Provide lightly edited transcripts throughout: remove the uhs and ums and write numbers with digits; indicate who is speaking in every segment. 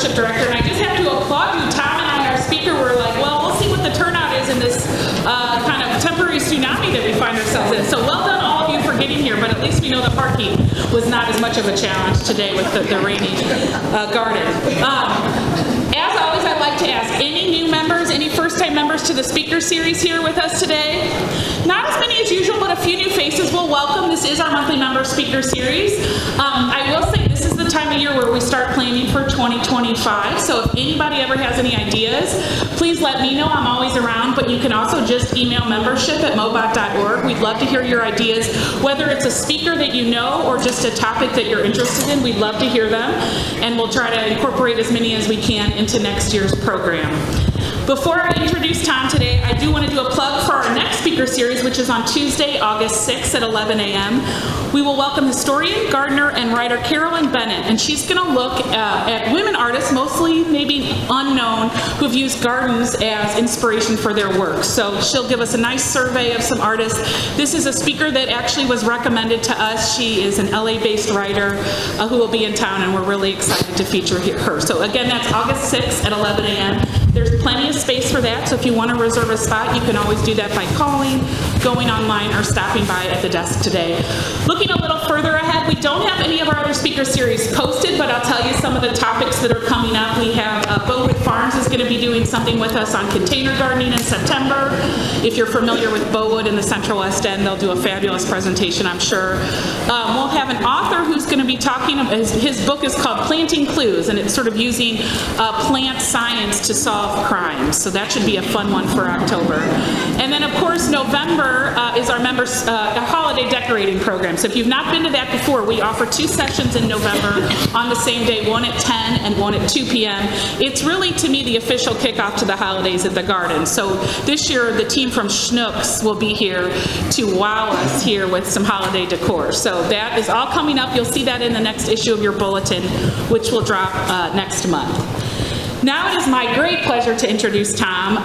Speaker 1: membership director, and I just have to applaud you. Tom and I, our speaker, were like, well, we'll see what the turnout is in this kind of temporary tsunami that we find ourselves in. So well done, all of you, for getting here, but at least we know the parking was not as much of a challenge today with the rainy garden. As always, I'd like to ask any new members, any first-time members to the speaker series here with us today. Not as many as usual, but a few new faces we'll welcome. This is our monthly member speaker series. I will say this is the time of year where we start planning for 2025, so if anybody ever has any ideas, please let me know. I'm always around, but you can also just email membership@mobot.org. We'd love to hear your ideas, whether it's a speaker that you know or just a topic that you're interested in. We'd love to hear them, and we'll try to incorporate as many as we can into next year's program. Before I introduce Tom today, I do want to do a plug for our next speaker series, which is on Tuesday, August 6th at 11 a.m. We will welcome historian, gardener, and writer Carolyn Bennett, and she's going to look at women artists, mostly maybe unknown, who have used gardens as inspiration for their work. So she'll give us a nice survey of some artists. This is a speaker that actually was recommended to us. She is an LA-based writer who will be in town, and we're really excited to feature her. So again, that's August 6th at 11 a.m. There's plenty of space for that, so if you want to reserve a spot, you can always do that by calling, going online, or stopping by at the desk today. Looking a little further ahead, we don't have any of our other speaker series posted, but I'll tell you some of the topics that are coming up. We have Bowood Farms is going to be doing something with us on container gardening in September. If you're familiar with Bowood in the Central West End, they'll do a fabulous presentation, I'm sure. We'll have an author who's going to be talking, his book is called Planting Clues, and it's sort of using plant science to solve crimes. So that should be a fun one for October. And then, of course, November is our members' holiday decorating program. So if you've not been to that before, we offer 2 sessions in November on the same day, one at 10 and one at 2 p.m. It's really, to me, the official kickoff to the holidays at the garden. So this year, the team from Schnucks will be here to wow us here with some holiday decor. So that is all coming up. You'll see that in the next issue of your bulletin, which will drop next month. Now it is my great pleasure to introduce Tom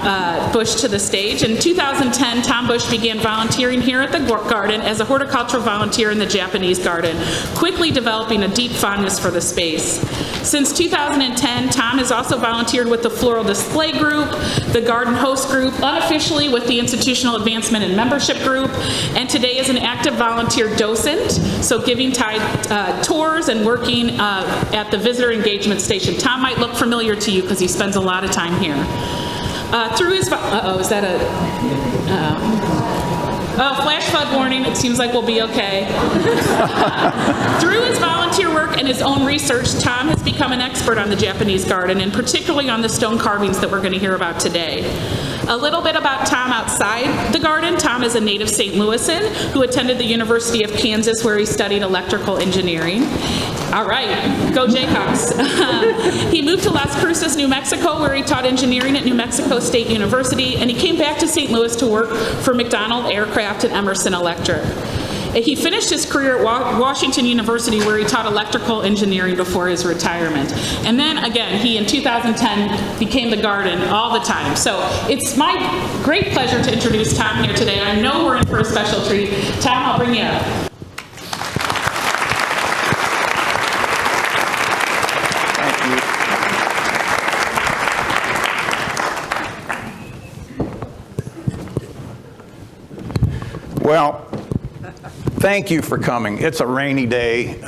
Speaker 1: Bush to the stage. In 2010, Tom Bush began volunteering here at the garden as a horticultural volunteer in the Japanese garden, quickly developing a deep fondness for the space. Since 2010, Tom has also volunteered with the Floral Display Group, the Garden Host Group, unofficially with the Institutional Advancement and Membership Group, and today is an active volunteer docent, so giving tours and working at the Visitor Engagement Station. Tom might look familiar to you because he spends a lot of time here. Through his, is that a, flash flood warning, it seems like we'll be okay. Through his volunteer work and his own research, Tom has become an expert on the Japanese garden, and particularly on the stone carvings that we're going to hear about today. A little bit about Tom outside the garden. Tom is a native St. Louisan who attended the University of Kansas, where he studied electrical engineering. All right, go Jayhawks. He moved to Las Cruces, New Mexico, where he taught engineering at New Mexico State University, and he came back to St. Louis to work for McDonnell Aircraft and Emerson Electric. He finished his career at Washington University, where he taught electrical engineering before his retirement. And then again, he in 2010 became the garden all the time. So it's my great pleasure to introduce Tom here today. I know we're in for a special treat. Tom, I'll bring you up.
Speaker 2: Well, thank you for coming. It's a rainy day,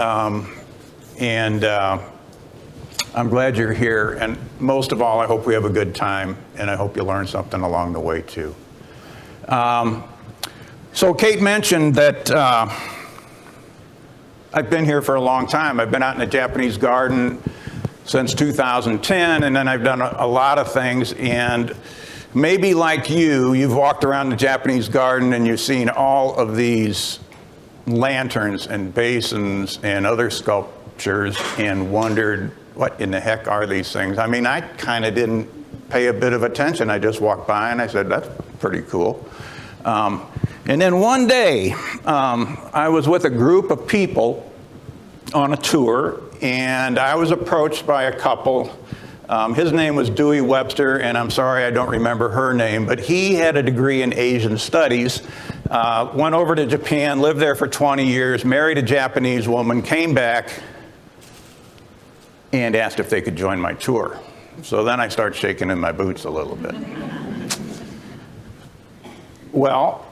Speaker 2: and I'm glad you're here. And most of all, I hope we have a good time, and I hope you learn something along the way, too. So Kate mentioned that I've been here for a long time. I've been out in the Japanese garden since 2010, and then I've done a lot of things. And maybe like you've walked around the Japanese garden and you've seen all of these lanterns and basins and other sculptures and wondered, what in the heck are these things? I mean, I kind of didn't pay a bit of attention. I just walked by and I said, that's pretty cool. And then one day, I was with a group of people on a tour, and I was approached by a couple. His name was Dewey Webster, and I'm sorry I don't remember her name, but he had a degree in Asian studies, went over to Japan, lived there for 20 years, married a Japanese woman, came back, and asked if they could join my tour. So then I start shaking in my boots a little bit. Well,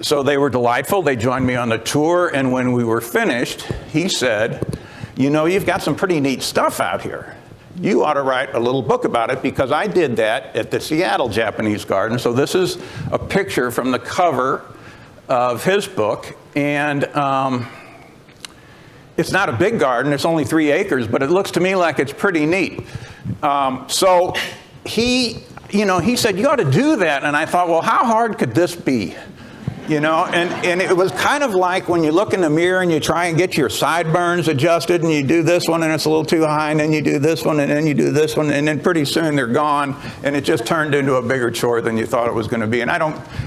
Speaker 2: so they were delightful. They joined me on the tour, and when we were finished, he said, you know, you've got some pretty neat stuff out here. You ought to write a little book about it, because I did that at the Seattle Japanese Garden. So this is a picture from the cover of his book, and it's not a big garden. It's only 3 acres, but it looks to me like it's pretty neat. So he said, you ought to do that. And I thought, well, how hard could this be? You know, and it was kind of like when you look in the mirror and you try and get your sideburns adjusted, and you do this one and it's a little too high, and then you do this one and then you do this one, and then pretty soon they're gone, and it just turned into a bigger chore than you thought it was going to be. And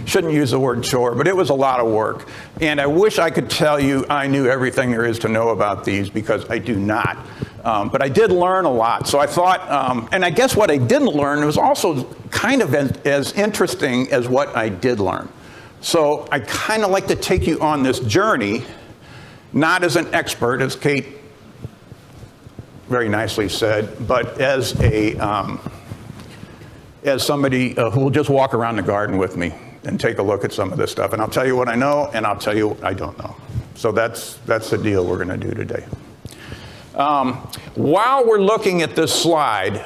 Speaker 2: shouldn't use the word chore, but it was a lot of work. And I wish I could tell you I knew everything there is to know about these, because I do not. But I did learn a lot. So I thought, and I guess what I didn't learn was also kind of as interesting as what I did learn. So I kind of like to take you on this journey, not as an expert, as Kate very nicely said, but as somebody who will just walk around the garden with me and take a look at some of this stuff. And I'll tell you what I know, and I'll tell you what I don't know. So that's the deal we're going to do today. While we're looking at this slide,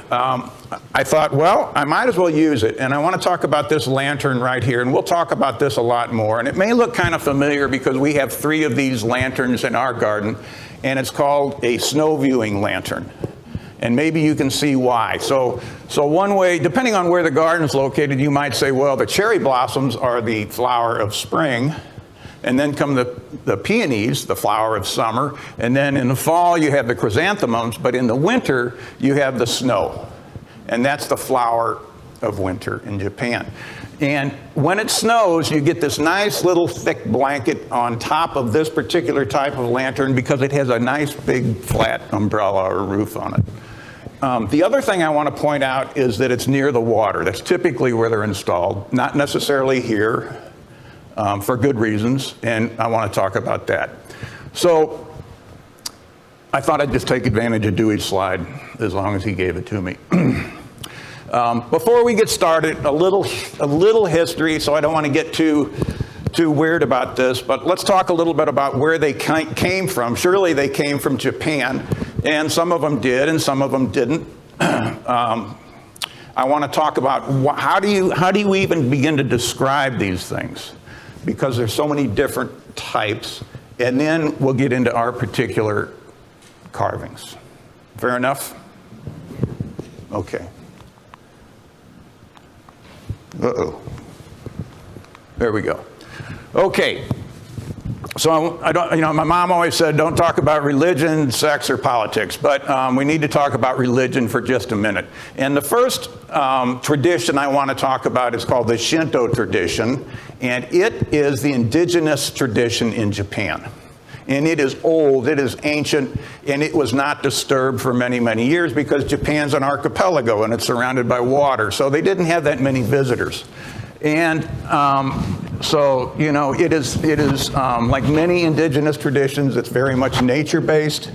Speaker 2: I thought, well, I might as well use it. And I want to talk about this lantern right here. And we'll talk about this a lot more. And it may look kind of familiar because we have 3 of these lanterns in our garden. And it's called a snow viewing lantern. And maybe you can see why. So one way, depending on where the garden is located, you might say, well, the cherry blossoms are the flower of spring. And then come the peonies, the flower of summer. And then in the fall, you have the chrysanthemums. But in the winter, you have the snow. And that's the flower of winter in Japan. And when it snows, you get this nice little thick blanket on top of this particular type of lantern, because it has a nice big flat umbrella or roof on it. The other thing I want to point out is that it's near the water. That's typically where they're installed, not necessarily here. For good reasons, and I want to talk about that. So I thought I'd just take advantage of Dewey's slide as long as he gave it to me. Before we get started, a little history, so I don't want to get too weird about this, but let's talk a little bit about where they came from. Surely they came from Japan, and some of them did, and some of them didn't. I want to talk about how do you even begin to describe these things? Because there's so many different types, and then we'll get into our particular carvings. Fair enough? Okay. Uh-oh. There we go. Okay. So I don't, my mom always said, don't talk about religion, sex, or politics, but we need to talk about religion for just a minute. And the first tradition I want to talk about is called the Shinto tradition, and it is the indigenous tradition in Japan. And it is old, it is ancient, and it was not disturbed for many, many years because Japan's an archipelago and it's surrounded by water, so they didn't have that many visitors. And so, it is like many indigenous traditions, it's very much nature-based.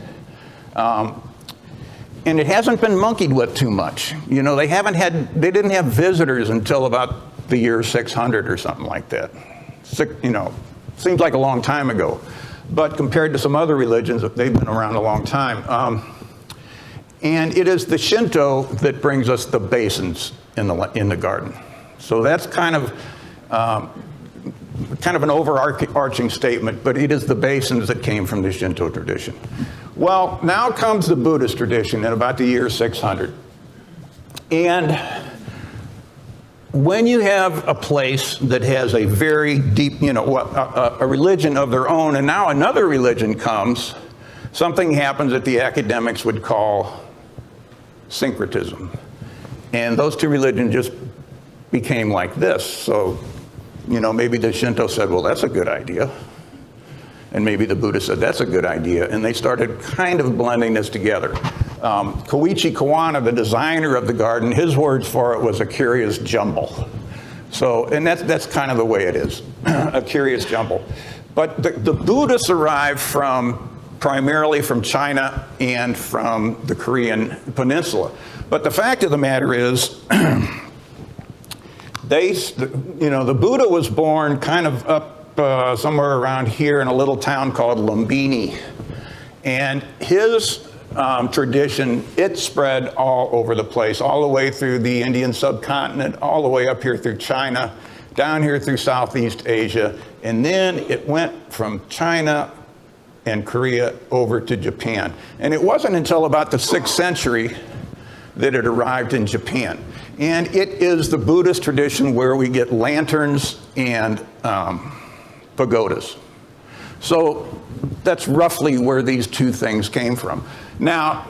Speaker 2: And it hasn't been monkeyed with too much. They didn't have visitors until about the year 600 or something like that. Seems like a long time ago. But compared to some other religions, they've been around a long time. And it is the Shinto that brings us the basins in the garden. So that's kind of an overarching statement, but it is the basins that came from the Shinto tradition. Well, now comes the Buddhist tradition in about the year 600. And when you have a place that has a very deep, a religion of their own, and now another religion comes, something happens that the academics would call syncretism. And those two religions just became like this. So, maybe the Shinto said, well, that's a good idea. And maybe the Buddha said, that's a good idea. And they started kind of blending this together. Koichi Kawana, the designer of the garden, his words for it was a curious jumble. So, and that's kind of the way it is, a curious jumble. But the Buddhists arrived from primarily from China and from the Korean peninsula. But the fact of the matter is, the Buddha was born kind of up somewhere around here in a little town called Lumbini. And his tradition, it spread all over the place, all the way through the Indian subcontinent, all the way up here through China, down here through Southeast Asia, and then it went from China and Korea over to Japan. And it wasn't until about the 6th century that it arrived in Japan. And it is the Buddhist tradition where we get lanterns and pagodas. So that's roughly where these two things came from. Now,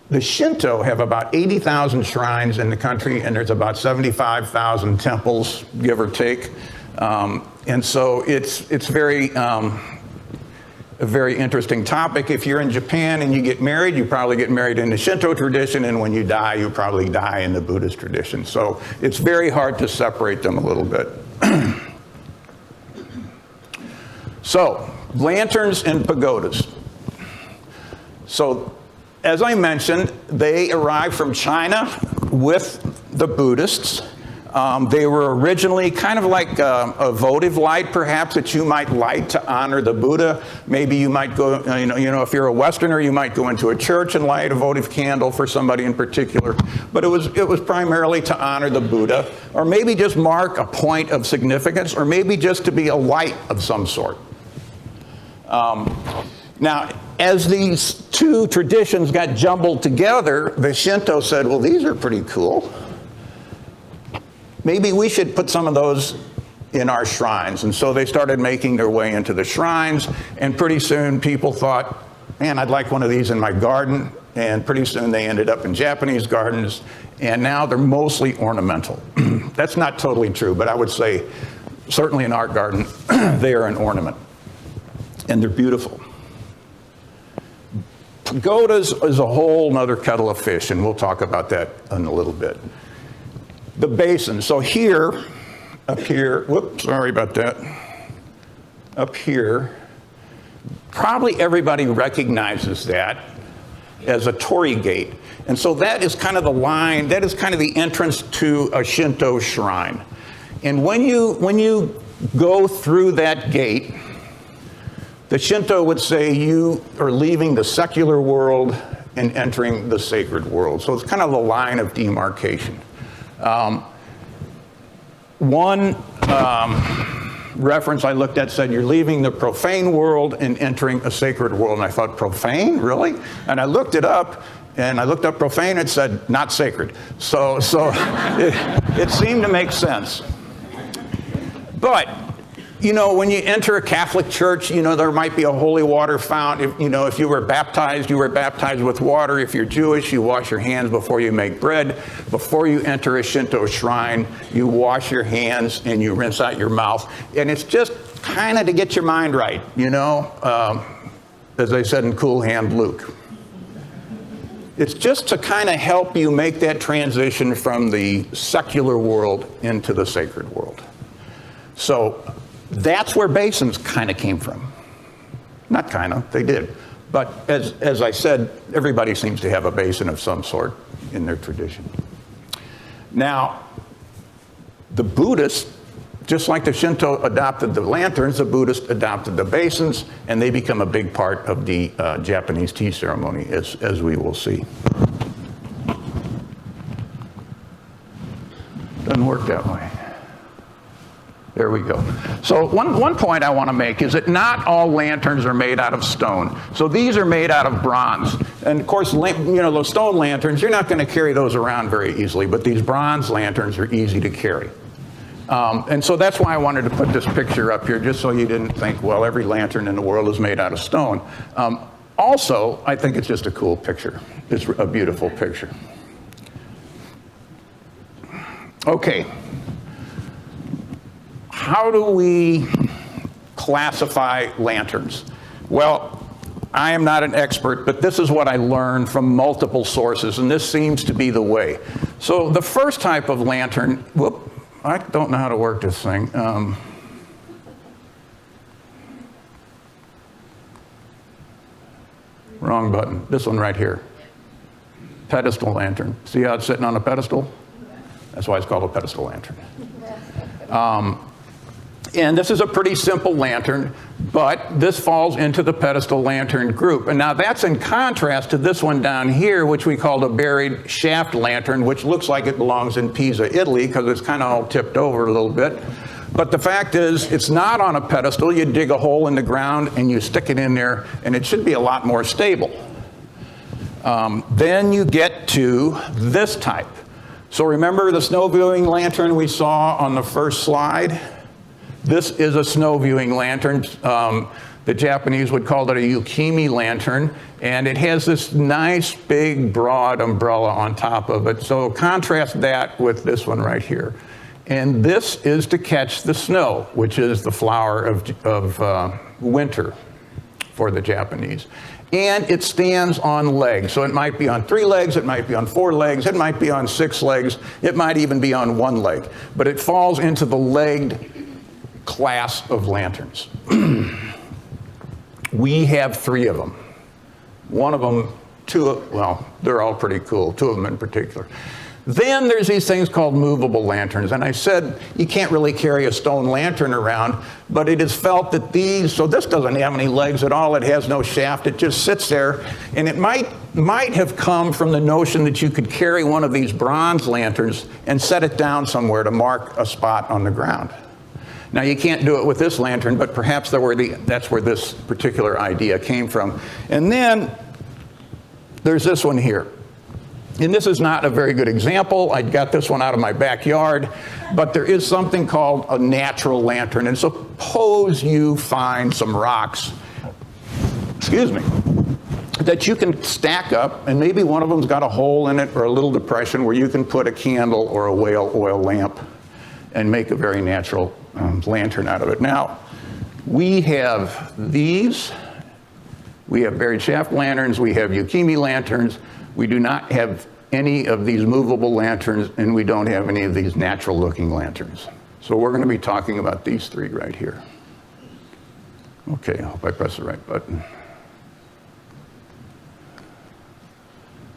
Speaker 2: the Shinto have about 80,000 shrines in the country, and there's about 75,000 temples, give or take. And so it's a very interesting topic. If you're in Japan and you get married, you probably get married in the Shinto tradition, and when you die, you probably die in the Buddhist tradition. So it's very hard to separate them a little bit. So, lanterns and pagodas. So, as I mentioned, they arrived from China with the Buddhists. They were originally kind of like a votive light, perhaps, that you might light to honor the Buddha. Maybe you might go, if you're a Westerner, you might go into a church and light a votive candle for somebody in particular. But it was primarily to honor the Buddha, or maybe just mark a point of significance, or maybe just to be a light of some sort. Now, as these two traditions got jumbled together, the Shinto said, well, these are pretty cool. Maybe we should put some of those in our shrines. And so they started making their way into the shrines, and pretty soon people thought, man, I'd like one of these in my garden. And pretty soon they ended up in Japanese gardens, and now they're mostly ornamental. That's not totally true, but I would say certainly in our garden, they are an ornament. And they're beautiful. Pagodas is a whole nother kettle of fish, and we'll talk about that in a little bit. The basin. So here, up here, whoops, sorry about that. Up here, probably everybody recognizes that as a torii gate. And so that is kind of the line, that is kind of the entrance to a Shinto shrine. And when you go through that gate, the Shinto would say you are leaving the secular world and entering the sacred world. So it's kind of the line of demarcation. One reference I looked at said you're leaving the profane world and entering a sacred world. And I thought, profane? Really? And I looked it up, and I looked up profane, and it said not sacred. So it seemed to make sense. But when you enter a Catholic church, there might be a holy water fount. If you were baptized with water. If you're Jewish, you wash your hands before you make bread. Before you enter a Shinto shrine, you wash your hands and you rinse out your mouth. And it's just kind of to get your mind right, as I said in Cool Hand Luke. It's just to kind of help you make that transition from the secular world into the sacred world. So that's where basins kind of came from. Not kind of, they did. But as I said, everybody seems to have a basin of some sort in their tradition. Now, the Buddhists, just like the Shinto adopted the lanterns, the Buddhists adopted the basins, and they become a big part of the Japanese tea ceremony, as we will see. Doesn't work that way. There we go. So one point I want to make is that not all lanterns are made out of stone. So these are made out of bronze. And of course, those stone lanterns, you're not going to carry those around very easily, but these bronze lanterns are easy to carry. And so that's why I wanted to put this picture up here, just so you didn't think, well, every lantern in the world is made out of stone. Also, I think it's just a cool picture. It's a beautiful picture. Okay. How do we classify lanterns? Well, I am not an expert, but this is what I learned from multiple sources, and this seems to be the way. So the first type of lantern, I don't know how to work this thing. Wrong button. This one right here. Pedestal lantern. See how it's sitting on a pedestal? That's why it's called a pedestal lantern. And this is a pretty simple lantern, but this falls into the pedestal lantern group. And now that's in contrast to this one down here, which we call a buried shaft lantern, which looks like it belongs in Pisa, Italy, because it's kind of all tipped over a little bit. But the fact is, it's not on a pedestal. You dig a hole in the ground and you stick it in there, and it should be a lot more stable. Then you get to this type. So remember the snow viewing lantern we saw on the first slide? This is a snow viewing lantern. The Japanese would call it a yukimi lantern, and it has this nice big broad umbrella on top of it. So contrast that with this one right here. And this is to catch the snow, which is the flower of winter for the Japanese. And it stands on legs. So it might be on 3 legs, it might be on 4 legs, it might be on 6 legs, it might even be on 1 leg. But it falls into the legged class of lanterns. We have 3 of them. One of them, well, they're all pretty cool, 2 of them in particular. Then there's these things called movable lanterns. And I said you can't really carry a stone lantern around, but it is felt that these, so this doesn't have any legs at all, it has no shaft, it just sits there. And it might have come from the notion that you could carry one of these bronze lanterns and set it down somewhere to mark a spot on the ground. Now you can't do it with this lantern, but perhaps that's where this particular idea came from. And then there's this one here. And this is not a very good example. I got this one out of my backyard, but there is something called a natural lantern. And suppose you find some rocks, excuse me, that you can stack up, and maybe one of them's got a hole in it or a little depression where you can put a candle or a whale oil lamp and make a very natural lantern out of it. Now, we have these. We have buried shaft lanterns. We have yukimi lanterns. We do not have any of these movable lanterns, and we don't have any of these natural-looking lanterns. So we're going to be talking about these 3 right here. Okay, I hope I press the right button.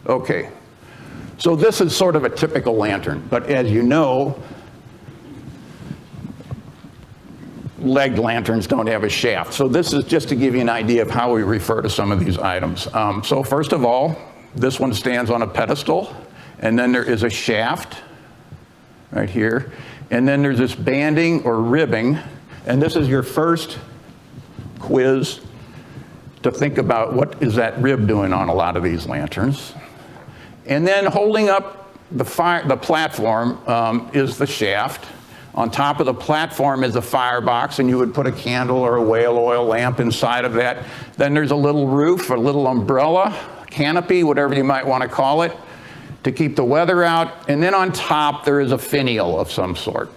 Speaker 2: Okay, so this is sort of a typical lantern, but as you know, legged lanterns don't have a shaft. So this is just to give you an idea of how we refer to some of these items. So first of all, this one stands on a pedestal, and then there is a shaft right here, and then there's this banding or ribbing, and this is your first quiz to think about what is that rib doing on a lot of these lanterns. And then holding up the platform is the shaft. On top of the platform is a firebox, and you would put a candle or a whale oil lamp inside of that. Then there's a little roof, a little umbrella, canopy, whatever you might want to call it, to keep the weather out. And then on top, there is a finial of some sort.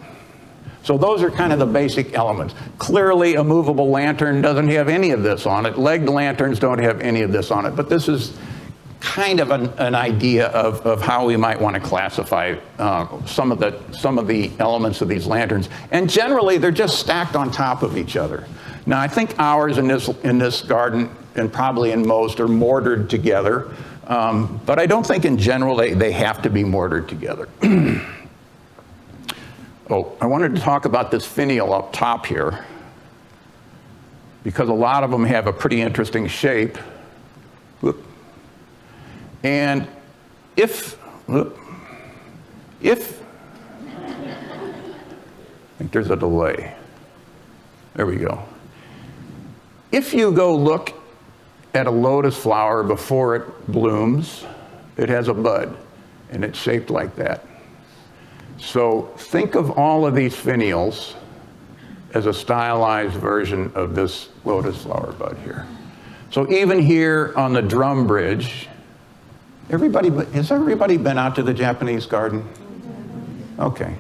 Speaker 2: So those are kind of the basic elements. Clearly, a movable lantern doesn't have any of this on it. Legged lanterns don't have any of this on it. But this is kind of an idea of how we might want to classify some of the elements of these lanterns. And generally, they're just stacked on top of each other. Now, I think ours in this garden, and probably in most, are mortared together. But I don't think in general they have to be mortared together. Oh, I wanted to talk about this finial up top here, because a lot of them have a pretty interesting shape. Whoop. And if, I think there's a delay. There we go. If you go look at a lotus flower before it blooms, it has a bud, and it's shaped like that. So think of all of these finials as a stylized version of this lotus flower bud here. So even here on the drum bridge, has everybody been out to the Japanese garden? Okay.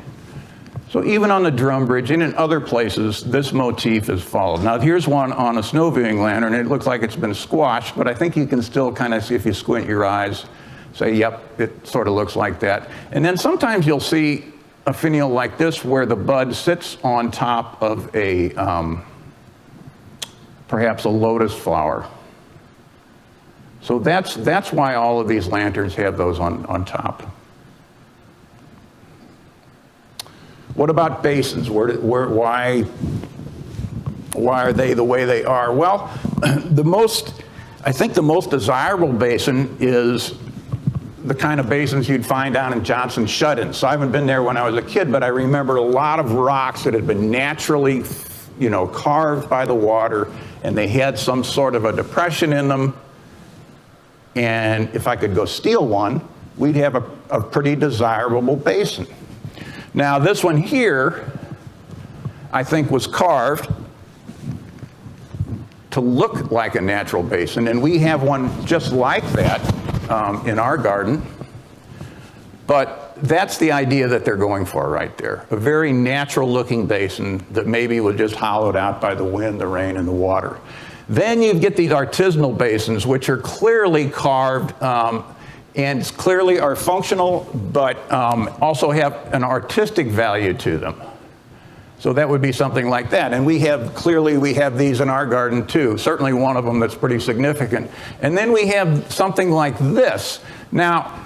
Speaker 2: So even on the drum bridge and in other places, this motif is followed. Now here's one on a snow viewing lantern. It looks like it's been squashed, but I think you can still kind of see, if you squint your eyes, say, yep, it sort of looks like that. And then sometimes you'll see a finial like this where the bud sits on top of a, perhaps a lotus flower. So that's why all of these lanterns have those on top. What about basins? Why are they the way they are? Well, I think the most desirable basin is the kind of basins you'd find down in Johnson Shut-ins. So I haven't been there when I was a kid, but I remember a lot of rocks that had been naturally, carved by the water, and they had some sort of a depression in them. And if I could go steal one, we'd have a pretty desirable basin. Now, this one here, I think, was carved to look like a natural basin, and we have one just like that in our garden. But that's the idea that they're going for right there, a very natural-looking basin that maybe was just hollowed out by the wind, the rain, and the water. Then you get these artisanal basins, which are clearly carved and clearly are functional, but also have an artistic value to them. So that would be something like that. And we have these in our garden too, certainly one of them that's pretty significant. And then we have something like this. Now,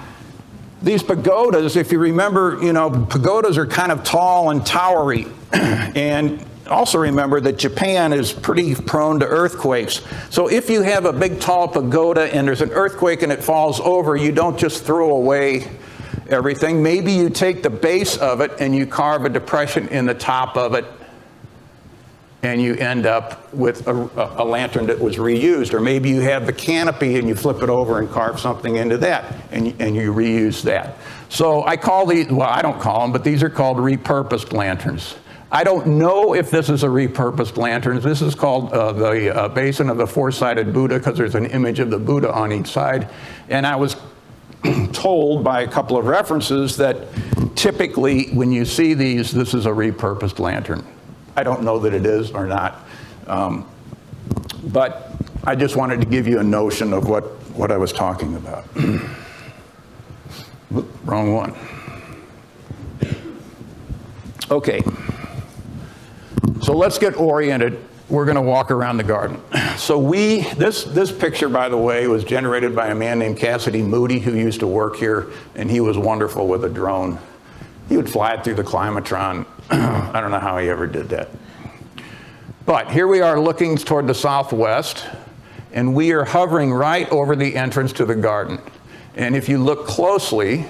Speaker 2: these pagodas, if you remember, pagodas are kind of tall and towery. And also remember that Japan is pretty prone to earthquakes. So if you have a big tall pagoda and there's an earthquake and it falls over, you don't just throw away everything. Maybe you take the base of it and you carve a depression in the top of it, and you end up with a lantern that was reused. Or maybe you have the canopy and you flip it over and carve something into that, and you reuse that. So I call these, well, I don't call them, but these are called repurposed lanterns. I don't know if this is a repurposed lantern. This is called the basin of the four-sided Buddha, because there's an image of the Buddha on each side. And I was told by a couple of references that typically when you see these, this is a repurposed lantern. I don't know that it is or not, but I just wanted to give you a notion of what I was talking about. Wrong one. Okay, so let's get oriented. We're going to walk around the garden. So this picture, by the way, was generated by a man named Cassidy Moody, who used to work here, and he was wonderful with a drone. He would fly it through the climatron. I don't know how he ever did that. But here we are looking toward the southwest, and we are hovering right over the entrance to the garden. And if you look closely,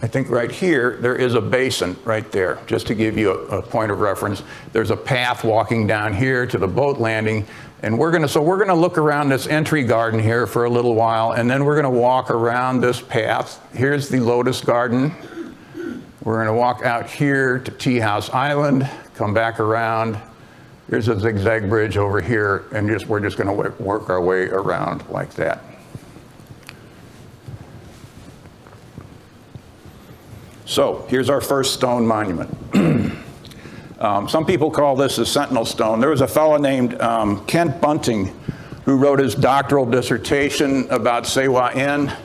Speaker 2: I think right here, there is a basin right there, just to give you a point of reference. There's a path walking down here to the boat landing, and we're gonna look around this entry garden here for a little while, and then we're gonna walk around this path. Here's the lotus garden. We're gonna walk out here to Tea House Island, come back around. There's a zigzag bridge over here, and we're just gonna work our way around like that. So here's our first stone monument. Some people call this a sentinel stone. There was a fellow named Kent Bunting who wrote his doctoral dissertation about Seiwa-En,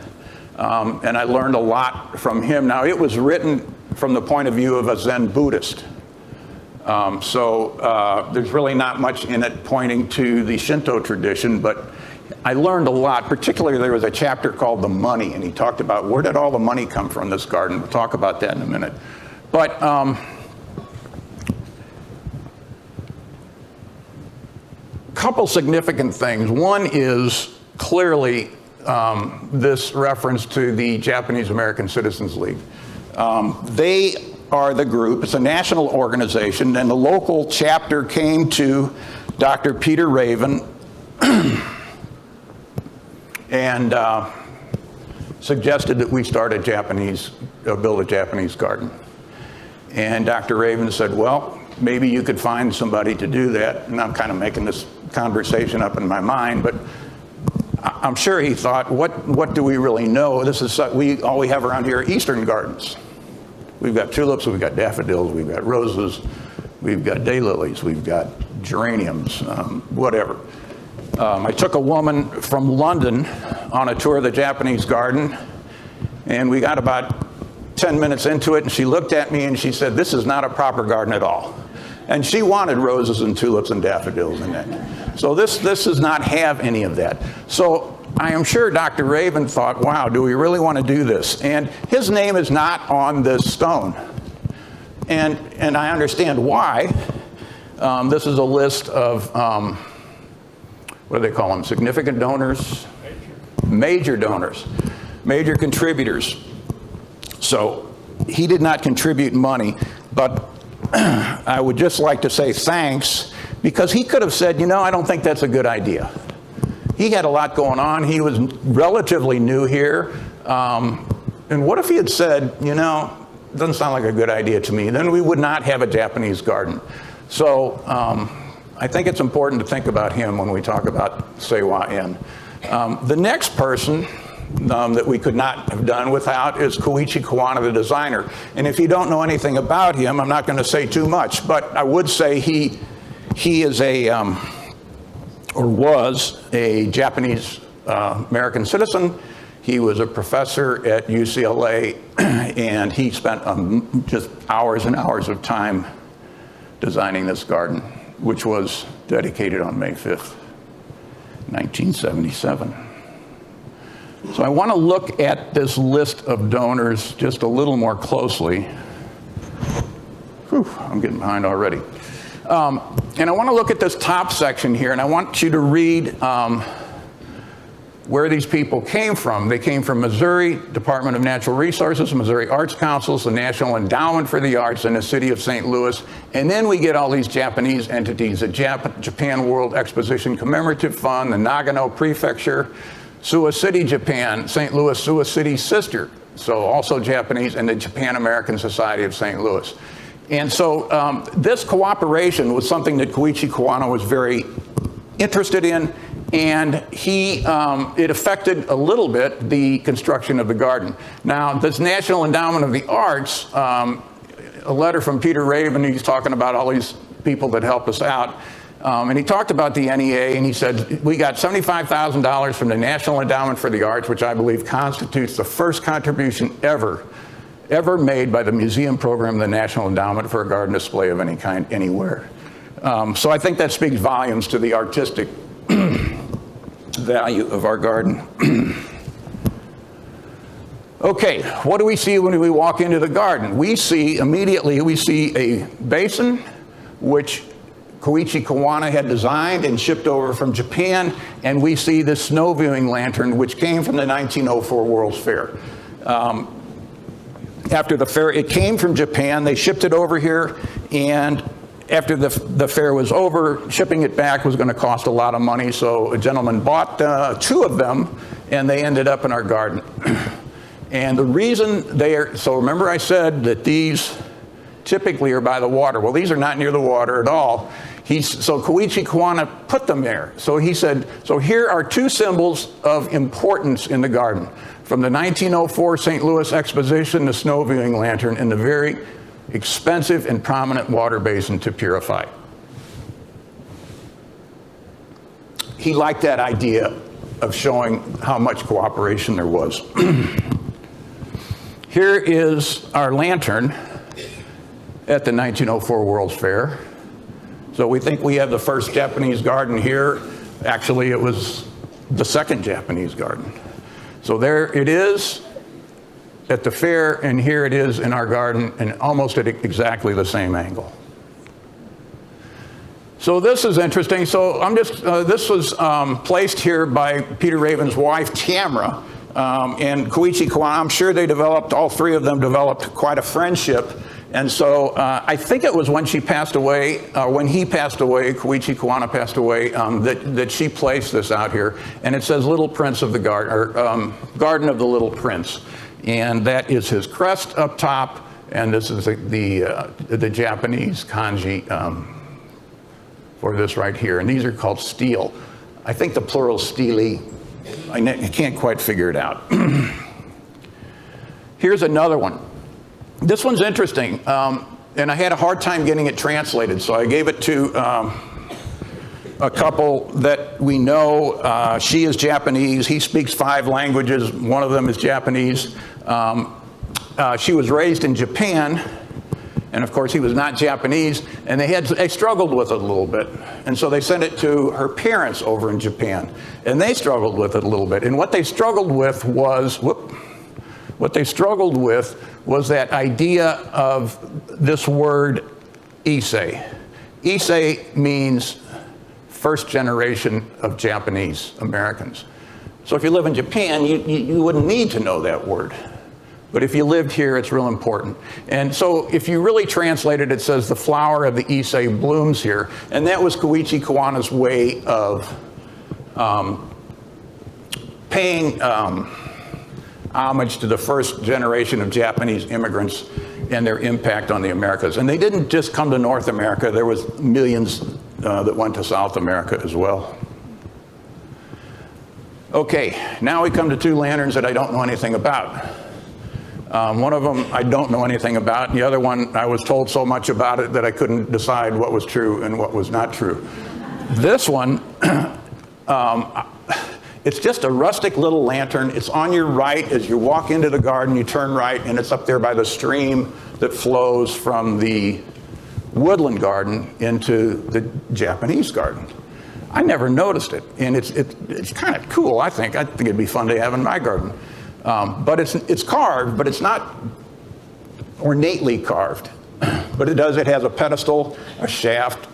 Speaker 2: and I learned a lot from him. Now, it was written from the point of view of a Zen Buddhist. So there's really not much in it pointing to the Shinto tradition, but I learned a lot. Particularly, there was a chapter called The Money, and he talked about where did all the money come from this garden. We'll talk about that in a minute. But couple significant things. One is clearly this reference to the Japanese American Citizens League. They are the group, it's a national organization, and the local chapter came to Dr. Peter Raven and suggested that we start build a Japanese garden. And Dr. Raven said, well, maybe you could find somebody to do that. And I'm kind of making this conversation up in my mind, but I'm sure he thought, what do we really know? This is all we have around here are Eastern gardens. We've got tulips, we've got daffodils, we've got roses, we've got daylilies, we've got geraniums, whatever. I took a woman from London on a tour of the Japanese garden, and we got about 10 minutes into it, and she looked at me and she said, this is not a proper garden at all. And she wanted roses and tulips and daffodils in it. So this does not have any of that. So I am sure Dr. Raven thought, wow, do we really want to do this? And his name is not on this stone. And I understand why. This is a list of, what do they call them, significant donors? Major donors, major contributors. So he did not contribute money, but I would just like to say thanks, because he could have said, you know, I don't think that's a good idea. He had a lot going on. He was relatively new here. And what if he had said, you know, doesn't sound like a good idea to me, then we would not have a Japanese garden. So I think it's important to think about him when we talk about Seiwa-En. The next person that we could not have done without is Koichi Kawana, the designer. And if you don't know anything about him, I'm not going to say too much, but I would say he is or was a Japanese American citizen. He was a professor at UCLA, and he spent just hours and hours of time designing this garden, which was dedicated on May 5th, 1977. So I want to look at this list of donors just a little more closely. Whew, I'm getting behind already. And I want to look at this top section here, and I want you to read where these people came from. They came from Missouri Department of Natural Resources, Missouri Arts Councils, the National Endowment for the Arts, and the City of St. Louis. And then we get all these Japanese entities, the Japan World Exposition Commemorative Fund, the Nagano Prefecture, Suwa City, Japan, St. Louis Suwa City sister, so also Japanese, and the Japan American Society of St. Louis. And so this cooperation was something that Koichi Kawana was very interested in, and it affected a little bit the construction of the garden. Now, this National Endowment of the Arts, a letter from Peter Raven, he's talking about all these people that helped us out, and he talked about the NEA, and he said, we got $75,000 from the National Endowment for the Arts, which I believe constitutes the first contribution ever made by the museum program of the National Endowment for a garden display of any kind anywhere. So I think that speaks volumes to the artistic value of our garden. Okay, what do we see when we walk into the garden? We see a basin, which Koichi Kawana had designed and shipped over from Japan, and we see this snow viewing lantern, which came from the 1904 World's Fair. After the fair, it came from Japan, they shipped it over here, and after the fair was over, shipping it back was going to cost a lot of money, so a gentleman bought 2 of them, and they ended up in our garden. And the reason so remember I said that these typically are by the water. Well, these are not near the water at all. So Koichi Kawana put them there. So he said, so here are 2 symbols of importance in the garden. From the 1904 St. Louis Exposition, the snow viewing lantern, and the very expensive and prominent water basin to purify. He liked that idea of showing how much cooperation there was. Here is our lantern at the 1904 World's Fair. So we think we have the first Japanese garden here. Actually, it was the second Japanese garden. So there it is at the fair, and here it is in our garden, and almost at exactly the same angle. So this is interesting. So this was placed here by Peter Raven's wife, Tamara, and Koichi Kawana. I'm sure all 3 of them developed quite a friendship. And so I think it was when she passed away, when he passed away, Koichi Kawana passed away, that she placed this out here. And it says Little Prince of the Garden, or Garden of the Little Prince. And that is his crest up top, and this is the Japanese kanji for this right here. And these are called stele. I think the plural stele. I can't quite figure it out. Here's another one. This one's interesting, and I had a hard time getting it translated, so I gave it to a couple that we know. She is Japanese. He speaks 5 languages. One of them is Japanese. She was raised in Japan, And of course, he was not Japanese, and they struggled with it a little bit. And so they sent it to her parents over in Japan, and they struggled with it a little bit. And what they struggled with was, that idea of this word Issei. Issei means first generation of Japanese Americans. So if you live in Japan, you wouldn't need to know that word. But if you lived here, it's real important. And so if you really translate it, it says the flower of the Issei blooms here. And that was Koichi Kawana's way of paying homage to the first generation of Japanese immigrants and their impact on the Americas. And they didn't just come to North America. There was millions that went to South America as well. Okay, now we come to two lanterns that I don't know anything about. One of them I don't know anything about. The other one, I was told so much about it that I couldn't decide what was true and what was not true. This one, it's just a rustic little lantern. It's on your right. As you walk into the garden, you turn right, and it's up there by the stream that flows from the woodland garden into the Japanese garden. I never noticed it, and it's kind of cool, I think. I think it'd be fun to have in my garden. But it's carved, but it's not ornately carved. But it has a pedestal, a shaft,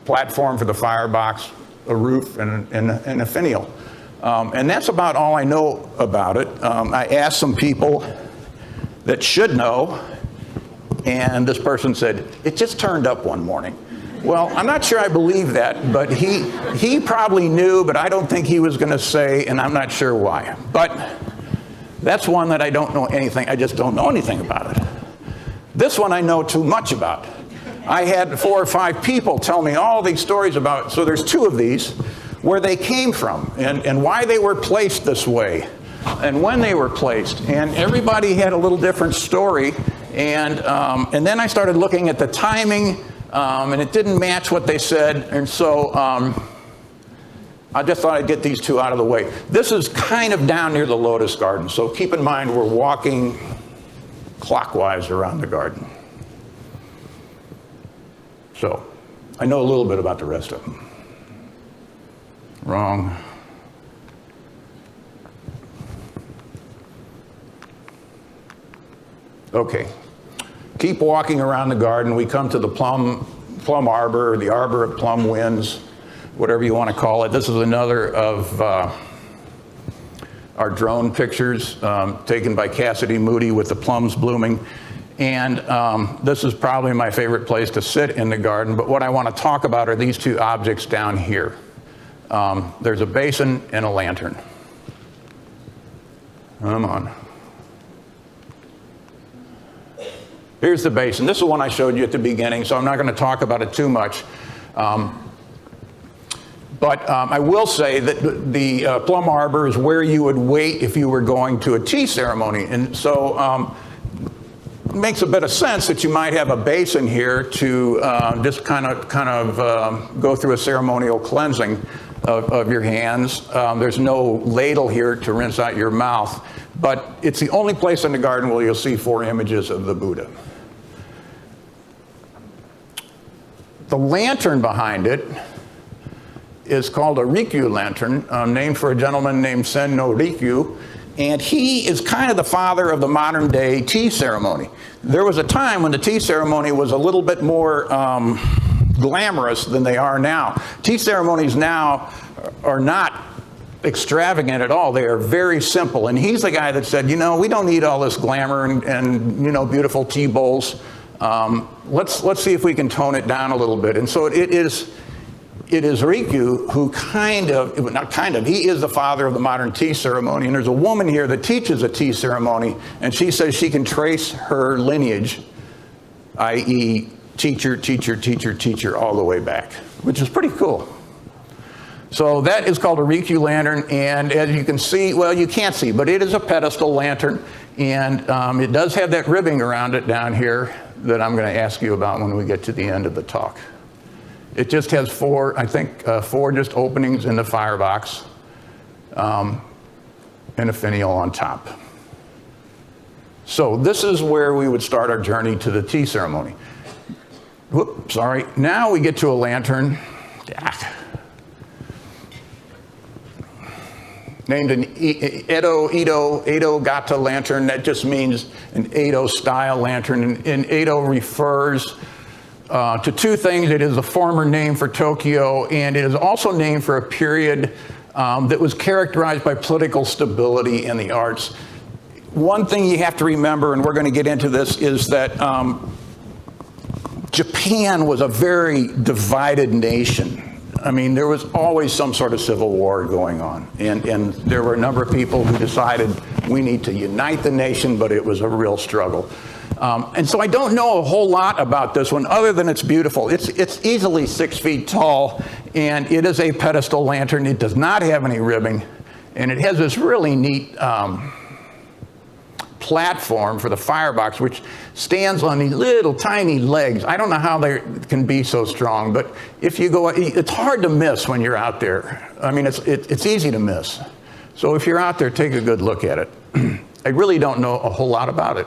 Speaker 2: platform for the firebox, a roof, and a finial. And that's about all I know about it. I asked some people that should know, and this person said, it just turned up one morning. Well, I'm not sure I believe that, but he probably knew, but I don't think he was going to say, and I'm not sure why. But that's one that I don't know anything. I just don't know anything about it. This one I know too much about. I had 4 or 5 people tell me all these stories about, so there's 2 of these, where they came from and why they were placed this way and when they were placed. And everybody had a little different story. And then I started looking at the timing, and it didn't match what they said. And so I just thought I'd get these 2 out of the way. This is kind of down near the lotus garden, so keep in mind we're walking clockwise around the garden. So I know a little bit about the rest of them. Wrong. Okay. Keep walking around the garden. We come to the plum arbor, the arbor of plum winds, whatever you want to call it. This is another of our drone pictures taken by Cassidy Moody with the plums blooming. And this is probably my favorite place to sit in the garden. But what I want to talk about are these 2 objects down here. There's a basin and a lantern. Come on. Here's the basin. This is the one I showed you at the beginning, so I'm not going to talk about it too much. But I will say that the plum arbor is where you would wait if you were going to a tea ceremony. And so it makes a bit of sense that you might have a basin here to just kind of go through a ceremonial cleansing of your hands. There's no ladle here to rinse out your mouth, but it's the only place in the garden where you'll see 4 images of the Buddha. The lantern behind it is called a Rikyu lantern, named for a gentleman named Sen no Rikyu, and he is kind of the father of the modern day tea ceremony. There was a time when the tea ceremony was a little bit more glamorous than they are now. Tea ceremonies now are not extravagant at all. They are very simple. And he's the guy that said, you know, we don't need all this glamour and you know, beautiful tea bowls. Let's see if we can tone it down a little bit. And so it is Rikyu who he is the father of the modern tea ceremony. And there's a woman here that teaches a tea ceremony, and she says she can trace her lineage, i.e. teacher, teacher, teacher, teacher, all the way back, which is pretty cool. So that is called a Rikyu lantern, and as you can see, well, you can't see, but it is a pedestal lantern, and it does have that ribbing around it down here that I'm going to ask you about when we get to the end of the talk. It just has 4 just openings in the firebox, and a finial on top. So this is where we would start our journey to the tea ceremony. Whoop, sorry. Now we get to a lantern named an Edo Gata lantern. That just means an Edo style lantern. And Edo refers to two things. It is a former name for Tokyo, and it is also named for a period that was characterized by political stability in the arts. One thing you have to remember, and we're going to get into this, is that Japan was a very divided nation. I mean, there was always some sort of civil war going on. And there were a number of people who decided we need to unite the nation, but it was a real struggle. And so I don't know a whole lot about this one other than it's beautiful. It's easily 6 feet tall, and it is a pedestal lantern. It does not have any ribbing, and it has this really neat platform for the firebox, which stands on these little tiny legs. I don't know how they can be so strong, but if you go, it's hard to miss when you're out there. I mean, it's easy to miss. So if you're out there, take a good look at it. I really don't know a whole lot about it.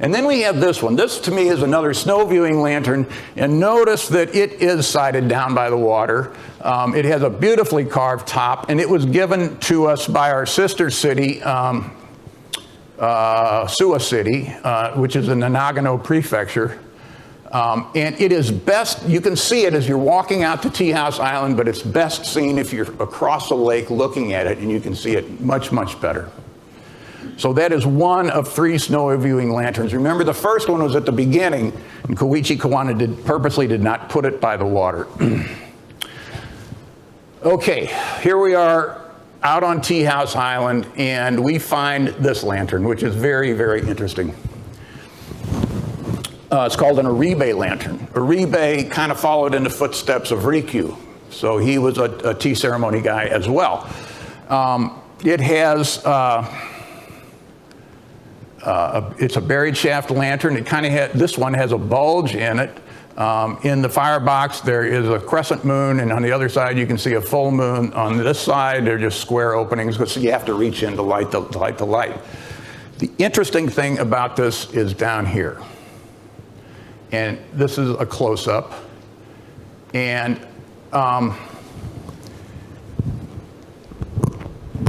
Speaker 2: And then we have this one. This, to me, is another snow viewing lantern. And notice that it is sighted down by the water. It has a beautifully carved top, and it was given to us by our sister city, Suwa City, which is in the Nagano Prefecture. And it is best, you can see it as you're walking out to Tea House Island, but it's best seen if you're across the lake looking at it, and you can see it much, much better. So that is one of 3 snow viewing lanterns. Remember, the first one was at the beginning, and Koichi Kawana purposely did not put it by the water. Okay, here we are out on Tea House Island, and we find this lantern, which is very, very interesting. It's called an Oribe lantern. Oribe kind of followed in the footsteps of Rikyu, so he was a tea ceremony guy as well. It has, it's a buried shaft lantern. It kind of this one has a bulge in it. In the firebox, there is a crescent moon, and on the other side, you can see a full moon. On this side, they're just square openings, so you have to reach in to light the light. The interesting thing about this is down here. And this is a close-up. And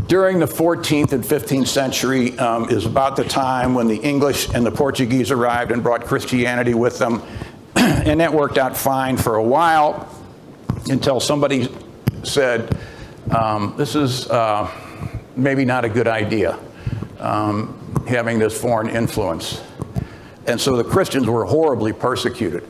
Speaker 2: during the 14th and 15th century is about the time when the English and the Portuguese arrived and brought Christianity with them. And that worked out fine for a while until somebody said, this is maybe not a good idea, having this foreign influence. And so the Christians were horribly persecuted.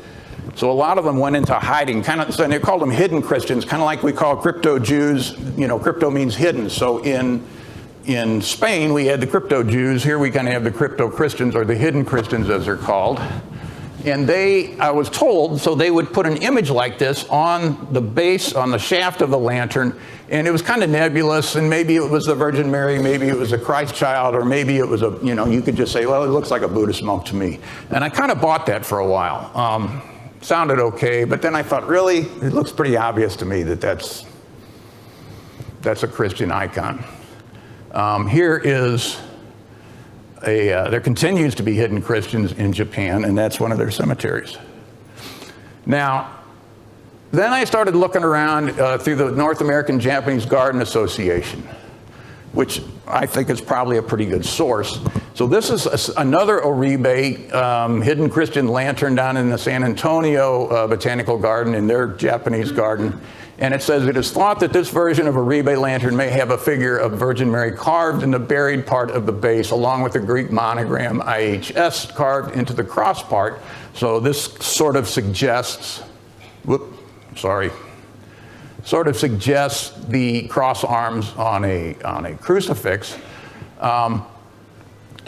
Speaker 2: So a lot of them went into hiding, and they called them hidden Christians, kind of like we call crypto Jews. You know, crypto means hidden. So in Spain, we had the crypto Jews. Here we kind of have the crypto Christians, or the hidden Christians as they're called. And I was told, so they would put an image like this on the base, on the shaft of the lantern, and it was kind of nebulous, and maybe it was the Virgin Mary, maybe it was a Christ child, or maybe it was you could just say, well, it looks like a Buddhist monk to me. And I kind of bought that for a while. Sounded okay, but then I thought, really? It looks pretty obvious to me that that's a Christian icon. Here is there continues to be hidden Christians in Japan, and that's one of their cemeteries. Now, then I started looking around through the North American Japanese Garden Association, which I think is probably a pretty good source. So this is another Oribe hidden Christian lantern down in the San Antonio Botanical Garden, in their Japanese garden. And it says, it is thought that this version of Oribe lantern may have a figure of Virgin Mary carved in the buried part of the base, along with the Greek monogram IHS carved into the cross part. So this sort of suggests, sort of suggests the cross arms on a crucifix.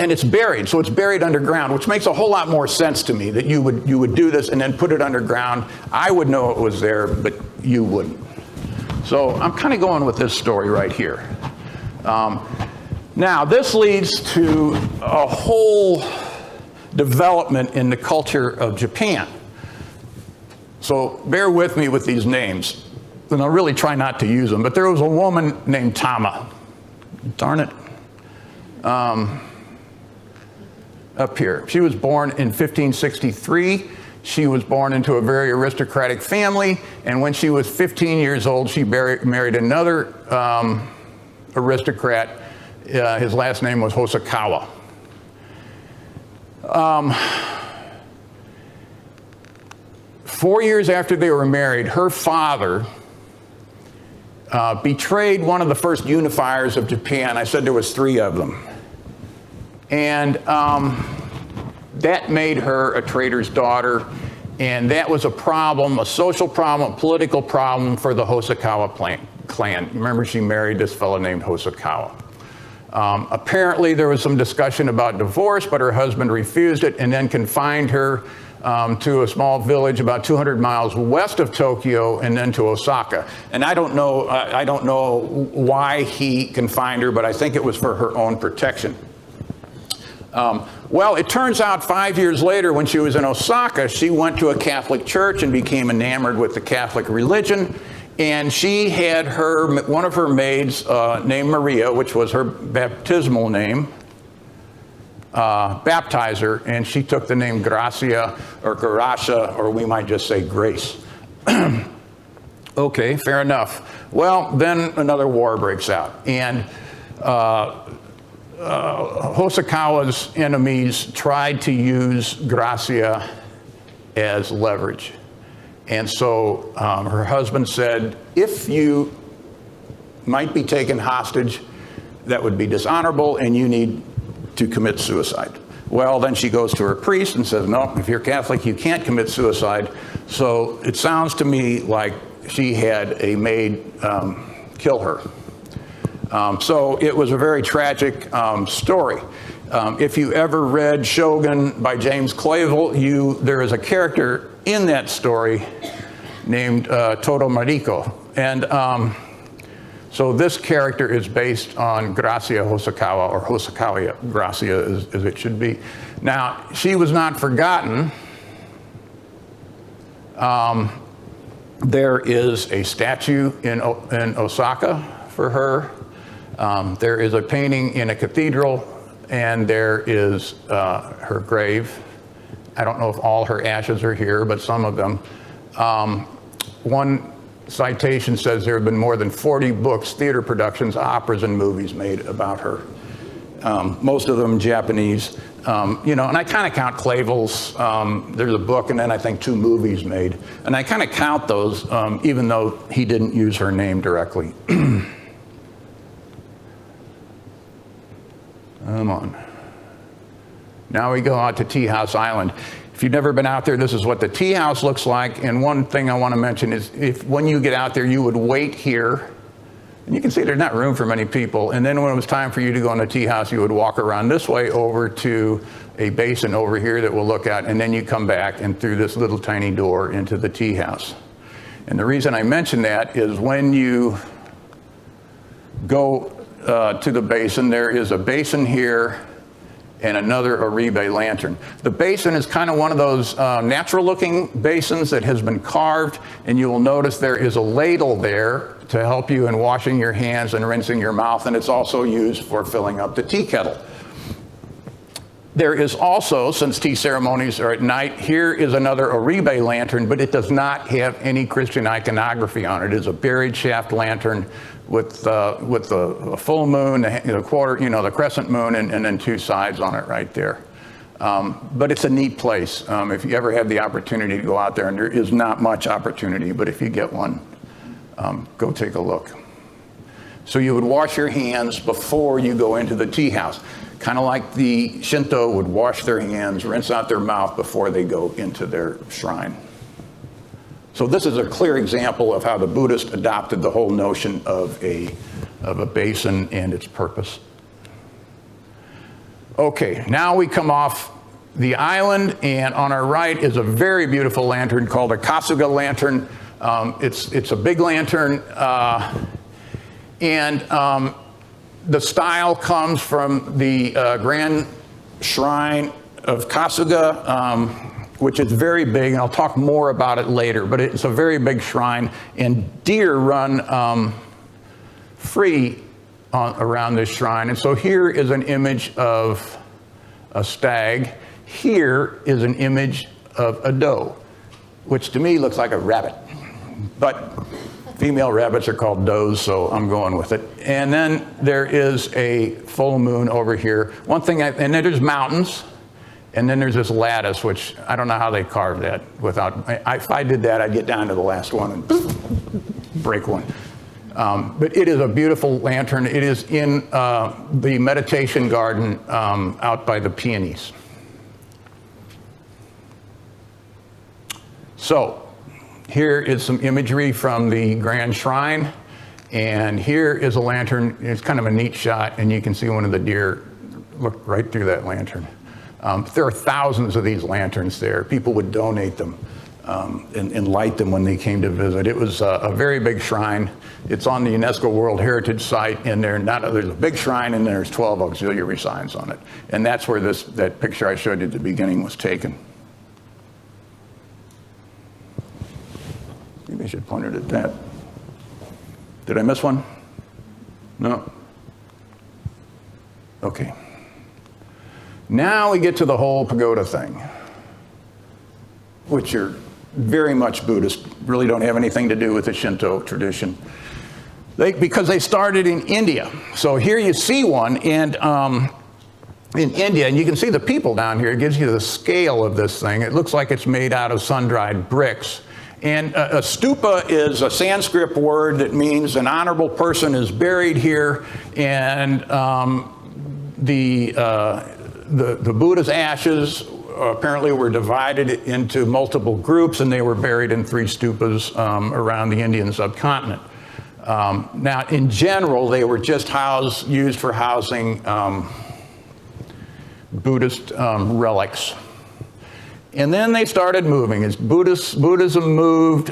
Speaker 2: And it's buried, so it's buried underground, which makes a whole lot more sense to me, that you would do this and then put it underground. I would know it was there, but you wouldn't. So I'm kind of going with this story right here. Now, this leads to a whole development in the culture of Japan. So bear with me with these names, and I'll really try not to use them, but there was a woman named Tama. Darn it. up here. She was born in 1563. She was born into a very aristocratic family, and when she was 15 years old, she married another aristocrat. His last name was Hosokawa. 4 years after they were married, her father betrayed one of the first unifiers of Japan. I said there was 3 of them. And that made her a traitor's daughter, and that was a problem, a social problem, a political problem for the Hosokawa clan. Remember, she married this fellow named Hosokawa. Apparently, there was some discussion about divorce, but her husband refused it and then confined her to a small village about 200 miles west of Tokyo and then to Osaka. And I don't know why he confined her, but I think it was for her own protection. Well, it turns out 5 years later, when she was in Osaka, she went to a Catholic church and became enamored with the Catholic religion. And she had one of her maids named Maria, which was her baptismal name, baptize her, and she took the name Gracia or Gracia, or we might just say Grace. Okay, fair enough. Well, then another war breaks out, and Hosokawa's enemies tried to use Gracia as leverage. And so her husband said, if you might be taken hostage, that would be dishonorable, and you need to commit suicide. Well, then she goes to her priest and says, no, if you're Catholic, you can't commit suicide. So it sounds to me like she had a maid kill her. So it was a very tragic story. If you ever read Shogun by James Clavell, there is a character in that story named Todo Mariko. And so this character is based on Gracia Hosokawa, or Hosokawa Gracia as it should be. Now, she was not forgotten. There is a statue in Osaka for her. There is a painting in a cathedral, and there is her grave. I don't know if all her ashes are here, but some of them. One citation says there have been more than 40 books, theater productions, operas, and movies made about her. Most of them Japanese. And I kind of count Clavell's. There's a book, and then I think 2 movies made. And I kind of count those, even though he didn't use her name directly. Come on. Now we go out to Tea House Island. If you've never been out there, this is what the tea house looks like. And one thing I want to mention is when you get out there, you would wait here. And you can see there's not room for many people. And then when it was time for you to go in the tea house, you would walk around this way over to a basin over here that we'll look at. And then you come back and through this little tiny door into the tea house. And the reason I mention that is when you go to the basin, there is a basin here and another Oribe lantern. The basin is kind of one of those natural-looking basins that has been carved, and you will notice there is a ladle there to help you in washing your hands and rinsing your mouth, and it's also used for filling up the tea kettle. There is also, since tea ceremonies are at night, here is another Oribe lantern, but it does not have any Christian iconography on it. It is a buried shaft lantern with the full moon, the quarter, the crescent moon, and then 2 sides on it right there. But it's a neat place. If you ever have the opportunity to go out there, and there is not much opportunity, but if you get one, go take a look. So you would wash your hands before you go into the tea house, kind of like the Shinto would wash their hands, rinse out their mouth before they go into their shrine. So this is a clear example of how the Buddhists adopted the whole notion of a basin and its purpose. Okay, now we come off the island, and on our right is a very beautiful lantern called a Kasuga lantern. It's a big lantern, and the style comes from the Grand Shrine of Kasuga, which is very big, and I'll talk more about it later, but it's a very big shrine, and deer run free around this shrine. And so here is an image of a stag. Here is an image of a doe, which to me looks like a rabbit. But female rabbits are called does, so I'm going with it. And then there is a full moon over here. One thing, and then there's mountains, and then there's this lattice, which I don't know how they carved that without, if I did that, I'd get down to the last one and break one. But it is a beautiful lantern. It is in the meditation garden out by the peonies. So here is some imagery from the Grand Shrine. And here is a lantern. It's kind of a neat shot, and you can see one of the deer look right through that lantern. There are thousands of these lanterns there. People would donate them and light them when they came to visit. It was a very big shrine. It's on the UNESCO World Heritage Site, and there's a big shrine, and there's 12 auxiliary signs on it. And that's where that picture I showed you at the beginning was taken. Maybe I should point it at that. Did I miss one? No? Okay. Now we get to the whole pagoda thing, which are very much Buddhist, really don't have anything to do with the Shinto tradition. Because they started in India. So here you see one, and in India, and you can see the people down here. It gives you the scale of this thing. It looks like it's made out of sun-dried bricks. And a stupa is a Sanskrit word that means an honorable person is buried here, and the Buddha's ashes apparently were divided into multiple groups, and they were buried in 3 stupas around the Indian subcontinent. Now, in general, they were just used for housing Buddhist relics. And then they started moving. As Buddhism moved,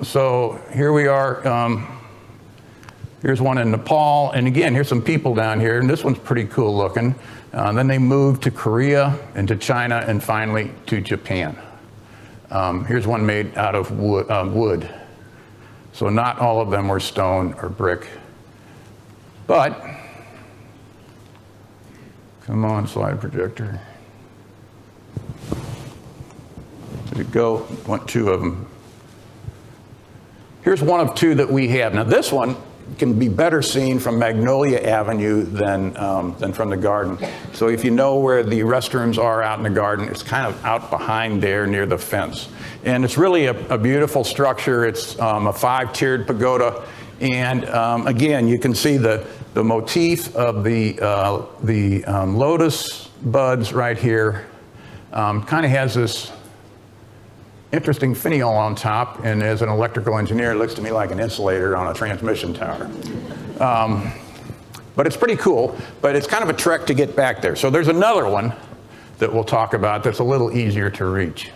Speaker 2: so here we are. Here's one in Nepal. And again, here's some people down here. And this one's pretty cool looking. Then they moved to Korea and to China and finally to Japan. Here's one made out of wood. So not all of them were stone or brick. But, come on, slide projector. Did it go? Want 2 of them. Here's one of 2 that we have. Now this one can be better seen from Magnolia Avenue than from the garden. So if you know where the restrooms are out in the garden, it's kind of out behind there near the fence. And it's really a beautiful structure. It's a 5-tiered pagoda. And again, you can see the motif of the lotus buds right here. Kind of has this interesting finial on top, and as an electrical engineer, it looks to me like an insulator on a transmission tower. But it's pretty cool, but it's kind of a trek to get back there. So there's another one that we'll talk about that's a little easier to reach.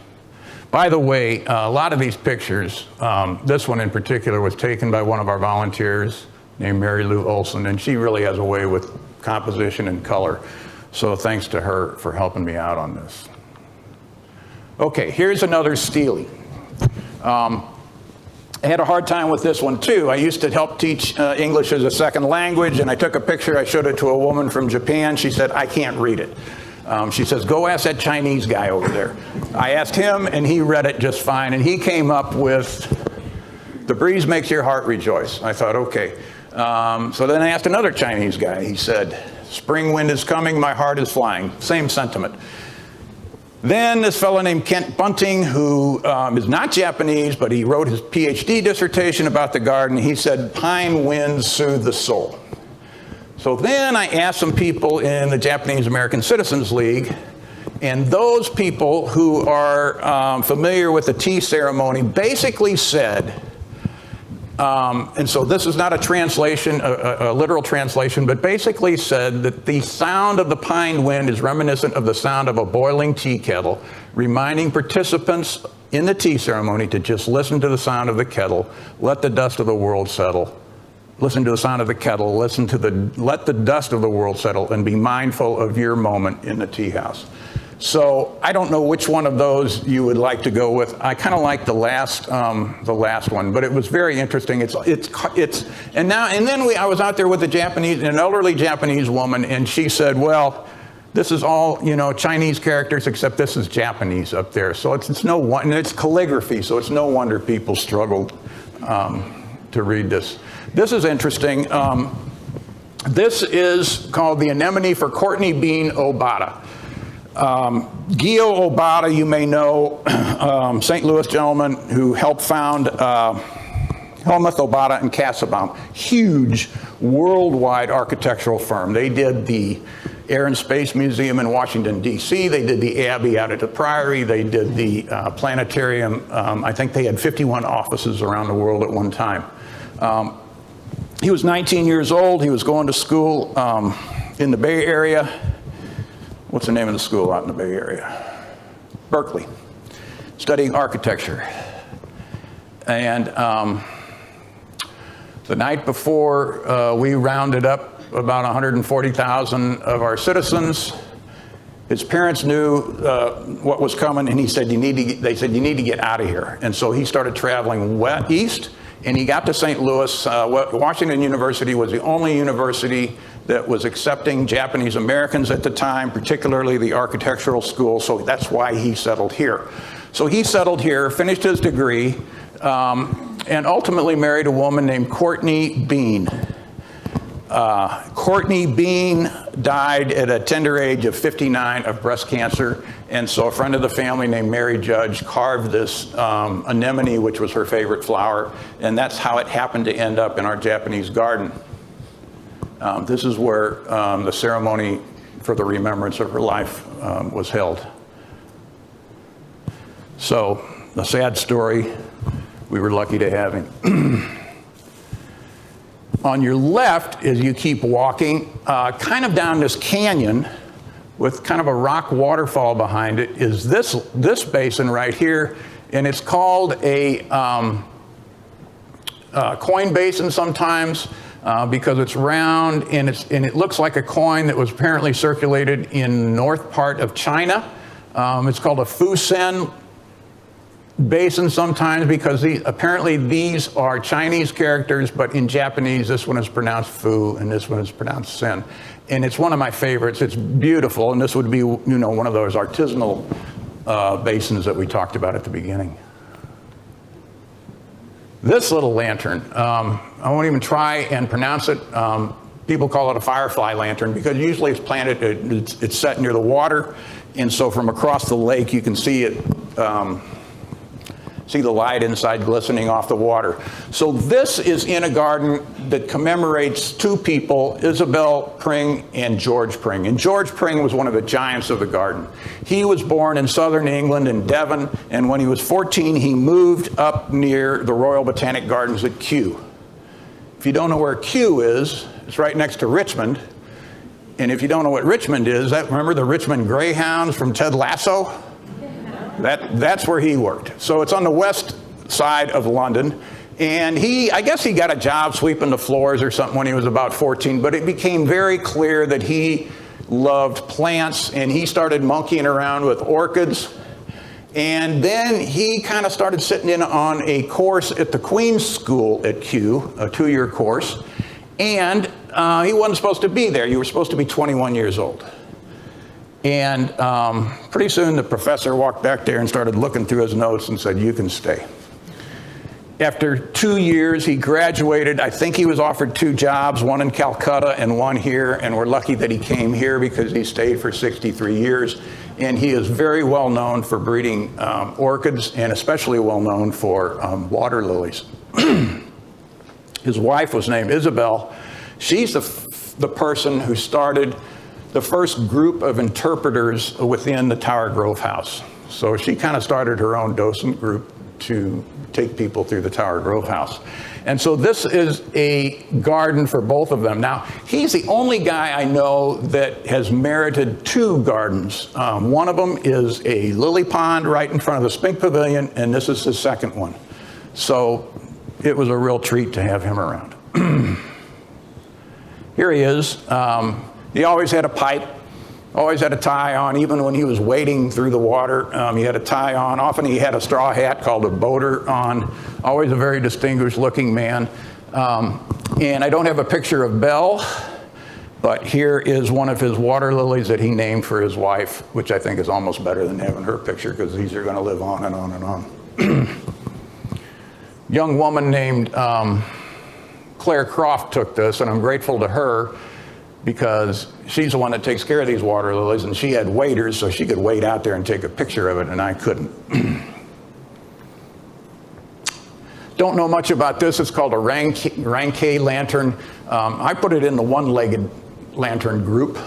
Speaker 2: By the way, a lot of these pictures, this one in particular was taken by one of our volunteers named Mary Lou Olson, and she really has a way with composition and color. So thanks to her for helping me out on this. Okay, here's another stele. I had a hard time with this one too. I used to help teach English as a second language, and I took a picture, I showed it to a woman from Japan. She said, I can't read it. She says, go ask that Chinese guy over there. I asked him, and he read it just fine, and he came up with, the breeze makes your heart rejoice. I thought, okay. So then I asked another Chinese guy. He said, spring wind is coming, my heart is flying. Same sentiment. Then this fellow named Kent Bunting, who is not Japanese, but he wrote his PhD dissertation about the garden. He said, pine winds soothe the soul. So then I asked some people in the Japanese American Citizens League, and those people who are familiar with the tea ceremony basically said, and so this is not a translation, a literal translation, but basically said that the sound of the pine wind is reminiscent of the sound of a boiling tea kettle, reminding participants in the tea ceremony to just listen to the sound of the kettle, let the dust of the world settle. Listen to the sound of the kettle, let the dust of the world settle, and be mindful of your moment in the tea house. So I don't know which one of those you would like to go with. I kind of like the last one, but it was very interesting. I was out there with an elderly Japanese woman, and she said, well, This is all, you know, Chinese characters, except this is Japanese up there. So it's no wonder, and it's calligraphy, so it's no wonder people struggled to read this. This is interesting. This is called the anemone for Courtney Bean Obata. Gio Obata, you may know, St. Louis gentleman who helped found Helmuth Obata and Kassebaum, huge worldwide architectural firm. They did the Air and Space Museum in Washington, D.C. They did the Abbey out at the Priory. They did the planetarium. I think they had 51 offices around the world at one time. He was 19 years old. He was going to school in the Bay Area. What's the name of the school out in the Bay Area? Berkeley, studying architecture. And the night before, we rounded up about 140,000 of our citizens. His parents knew what was coming, and he said, they said, you need to get out of here. And so he started traveling east, and he got to St. Louis. Washington University was the only university that was accepting Japanese Americans at the time, particularly the architectural school, so that's why he settled here. So he settled here, finished his degree, and ultimately married a woman named Courtney Bean. Courtney Bean died at a tender age of 59 of breast cancer, and so a friend of the family named Mary Judge carved this anemone, which was her favorite flower, and that's how it happened to end up in our Japanese garden. This is where the ceremony for the remembrance of her life was held. So, a sad story. We were lucky to have him. On your left, as you keep walking, kind of down this canyon with kind of a rock waterfall behind it, is this basin right here, and it's called a coin basin sometimes because it's round and it looks like a coin that was apparently circulated in north part of China. It's called a Fusen basin sometimes because apparently these are Chinese characters, but in Japanese this one is pronounced Fu and this one is pronounced Sen. And it's one of my favorites. It's beautiful, and this would be, you know, one of those artisanal basins that we talked about at the beginning. This little lantern, I won't even try and pronounce it. People call it a firefly lantern because usually it's planted, it's set near the water, and so from across the lake you can see it. See the light inside glistening off the water. So this is in a garden that commemorates two people, Isabel Pring and George Pring. And George Pring was one of the giants of the garden. He was born in southern England in Devon, and when he was 14, he moved up near the Royal Botanic Gardens at Kew. If you don't know where Kew is, it's right next to Richmond. And if you don't know what Richmond is, remember the Richmond Greyhounds from Ted Lasso? That's where he worked. So it's on the west side of London. And I guess he got a job sweeping the floors or something when he was about 14, but it became very clear that he loved plants, and he started monkeying around with orchids. And then he kind of started sitting in on a course at the Queen's School at Kew, a 2-year course. And he wasn't supposed to be there. You were supposed to be 21 years old. And pretty soon the professor walked back there and started looking through his notes and said, "You can stay." After 2 years, he graduated. I think he was offered 2 jobs, one in Calcutta and one here. And we're lucky that he came here because he stayed for 63 years. And he is very well known for breeding orchids, and especially well known for water lilies. His wife was named Isabel. She's the person who started the first group of interpreters within the Tower Grove House. So she kind of started her own docent group to take people through the Tower Grove House. And so this is a garden for both of them. Now, he's the only guy I know that has merited 2 gardens. One of them is a lily pond right in front of the Spink Pavilion, and this is his second one. So it was a real treat to have him around. Here he is. He always had a pipe, always had a tie on, even when he was wading through the water. He had a tie on. Often he had a straw hat called a boater on. Always a very distinguished looking man. And I don't have a picture of Belle. But here is one of his water lilies that he named for his wife, which I think is almost better than having her picture, because these are going to live on and on and on. Young woman named Claire Croft took this, and I'm grateful to her because she's the one that takes care of these water lilies, and she had waiters, so she could wait out there and take a picture of it, and I couldn't. Don't know much about this. It's called a Ranke lantern. I put it in the one-legged lantern group.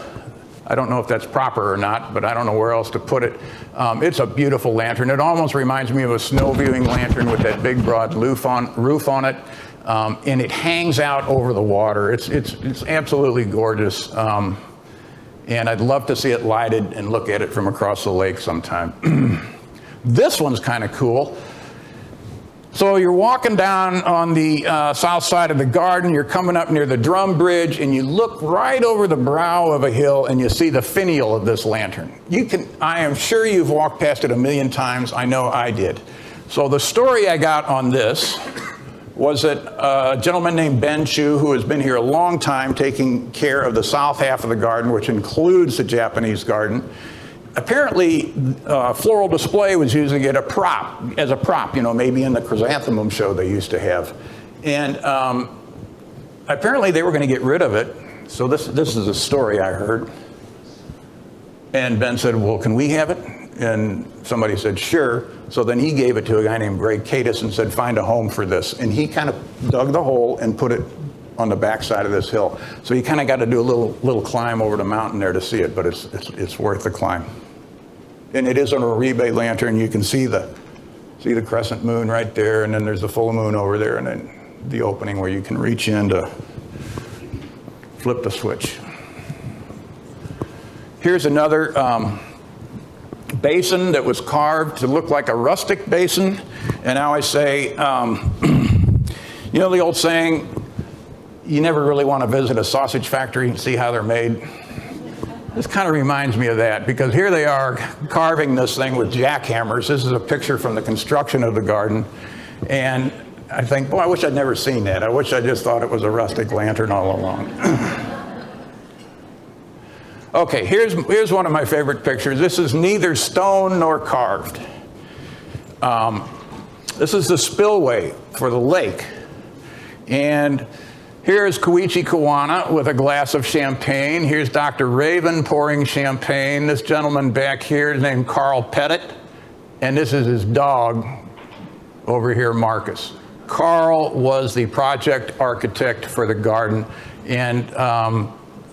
Speaker 2: I don't know if that's proper or not, but I don't know where else to put it. It's a beautiful lantern. It almost reminds me of a snow viewing lantern with that big broad roof on it. And it hangs out over the water. It's absolutely gorgeous. And I'd love to see it lighted and look at it from across the lake sometime. This one's kind of cool. So you're walking down on the south side of the garden, you're coming up near the drum bridge, and you look right over the brow of a hill and you see the finial of this lantern. I am sure you've walked past it a million times. I know I did. So the story I got on this was that a gentleman named Ben Chu, who has been here a long time taking care of the south half of the garden, which includes the Japanese garden. Apparently, floral display was using it as a prop, maybe in the chrysanthemum show they used to have. And apparently they were going to get rid of it. So this is a story I heard. And Ben said, well, can we have it? And somebody said, sure. So then he gave it to a guy named Greg Cadis and said, find a home for this. And he kind of dug the hole and put it on the backside of this hill. So you kind of got to do a little climb over the mountain there to see it, but it's worth the climb. And it is an Oribe lantern. You can see the crescent moon right there, and then there's the full moon over there, and then the opening where you can reach in to flip the switch. Here's another basin that was carved to look like a rustic basin. And I always say, the old saying, you never really want to visit a sausage factory and see how they're made. This kind of reminds me of that, because here they are carving this thing with jackhammers. This is a picture from the construction of the garden. And I think, boy, I wish I'd never seen that. I wish I just thought it was a rustic lantern all along. Okay, here's one of my favorite pictures. This is neither stone nor carved. This is the spillway for the lake. And here's Koichi Kawana with a glass of champagne. Here's Dr. Raven pouring champagne. This gentleman back here is named Carl Pettit. And this is his dog over here, Marcus. Carl was the project architect for the garden. And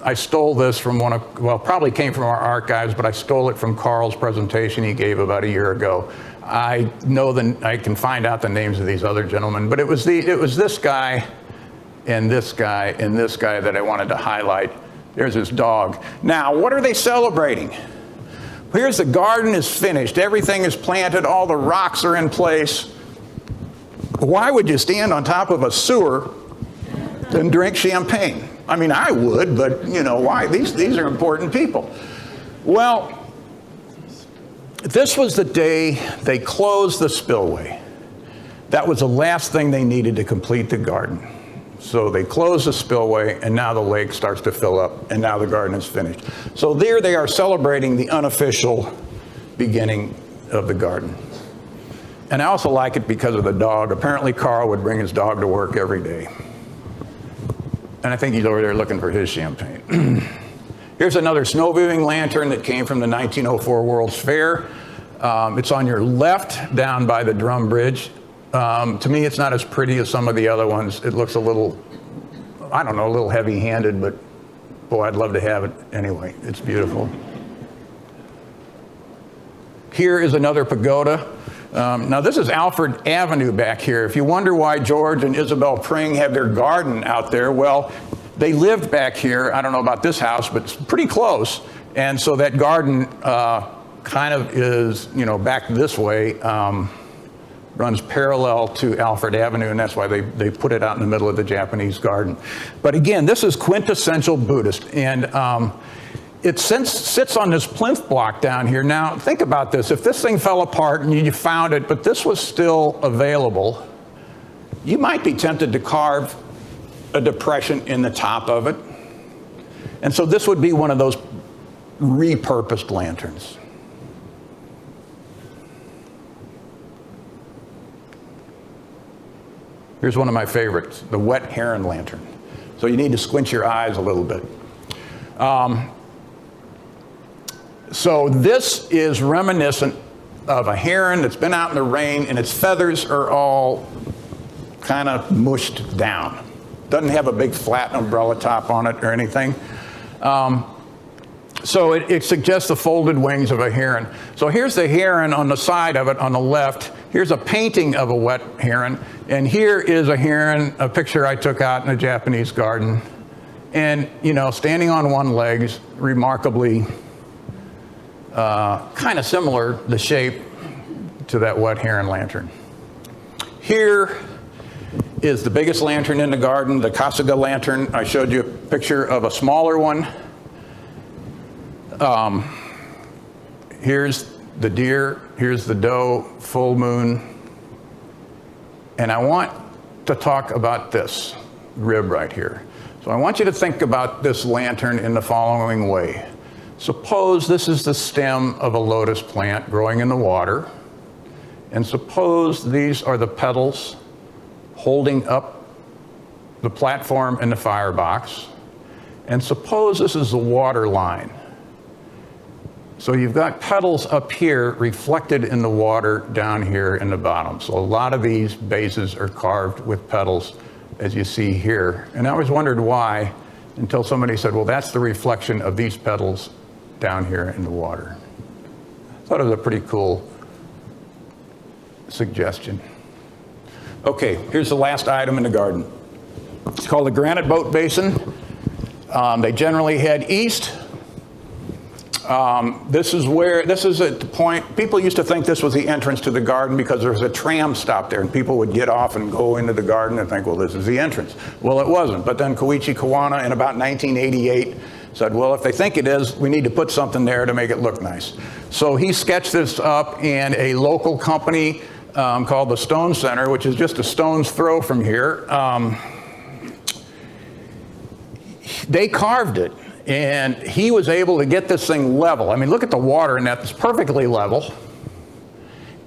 Speaker 2: I stole this from probably came from our archives, but I stole it from Carl's presentation he gave about a year ago. I know I can find out the names of these other gentlemen, but it was this guy and this guy and this guy that I wanted to highlight. There's his dog. Now, what are they celebrating? Here's the garden is finished. Everything is planted. All the rocks are in place. Why would you stand on top of a sewer and drink champagne? I mean, I would, but why? These are important people. Well, this was the day they closed the spillway. That was the last thing they needed to complete the garden. So they closed the spillway, and now the lake starts to fill up, and now the garden is finished. So there they are celebrating the unofficial beginning of the garden. And I also like it because of the dog. Apparently Carl would bring his dog to work every day. And I think he's over there looking for his champagne. Here's another snow viewing lantern that came from the 1904 World's Fair. It's on your left down by the drum bridge. To me, it's not as pretty as some of the other ones. It looks a little heavy-handed, but boy, I'd love to have it anyway. It's beautiful. Here is another pagoda. Now, this is Alfred Avenue back here. If you wonder why George and Isabel Pring have their garden out there, well, they lived back here. I don't know about this house, but it's pretty close. And so that garden kind of is, back this way, runs parallel to Alfred Avenue, and that's why they put it out in the middle of the Japanese garden. But again, this is quintessential Buddhist, and it sits on this plinth block down here. Now, think about this. If this thing fell apart and you found it, but this was still available, you might be tempted to carve a depression in the top of it. And so this would be one of those repurposed lanterns. Here's one of my favorites, the wet heron lantern. So you need to squint your eyes a little bit. So this is reminiscent of a heron that's been out in the rain, and its feathers are all kind of mushed down. Doesn't have a big flat umbrella top on it or anything. So it suggests the folded wings of a heron. So here's the heron on the side of it on the left. Here's a painting of a wet heron. And here is a heron, a picture I took out in a Japanese garden. And, you know, standing on one leg is remarkably kind of similar, the shape, to that wet heron lantern. Here is the biggest lantern in the garden, the Kasuga lantern. I showed you a picture of a smaller one. Here's the deer, here's the doe, full moon. And I want to talk about this rib right here. So I want you to think about this lantern in the following way. Suppose this is the stem of a lotus plant growing in the water. And suppose these are the petals holding up the platform in the firebox. And suppose this is the water line. So you've got petals up here reflected in the water down here in the bottom. So a lot of these bases are carved with petals, as you see here. And I always wondered why, until somebody said, well, that's the reflection of these petals down here in the water. I thought it was a pretty cool suggestion. Okay, here's the last item in the garden. It's called the granite boat basin. They generally head east. This is at the point, people used to think this was the entrance to the garden because there was a tram stop there and people would get off and go into the garden and think, well, this is the entrance. Well, it wasn't. But then Koichi Kawana in about 1988 said, well, if they think it is, we need to put something there to make it look nice. So he sketched this up, and a local company called the Stone Center, which is just a stone's throw from here, they carved it. And he was able to get this thing level. I mean, look at the water in that. It's perfectly level.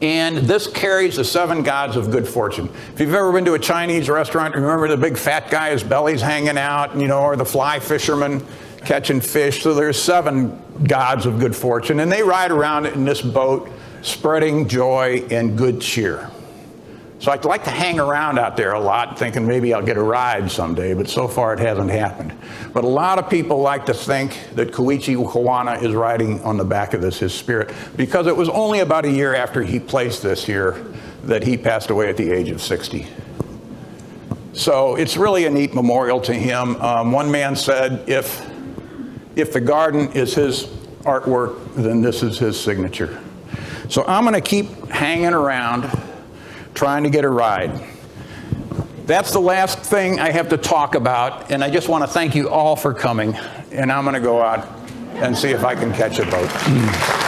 Speaker 2: And this carries the 7 gods of good fortune. If you've ever been to a Chinese restaurant, remember the big fat guy, his belly's hanging out, you know, or the fly fisherman catching fish. So there's 7 gods of good fortune. And they ride around in this boat spreading joy and good cheer. So I'd like to hang around out there a lot, thinking maybe I'll get a ride someday, but so far it hasn't happened. But a lot of people like to think that Koichi Kawana is riding on the back of this, his spirit, because it was only about a year after he placed this here that he passed away at the age of 60. So it's really a neat memorial to him. One man said, if the garden is his artwork, then this is his signature. So I'm going to keep hanging around, trying to get a ride. That's the last thing I have to talk about, and I just want to thank you all for coming, and I'm going to go out and see if I can catch a boat.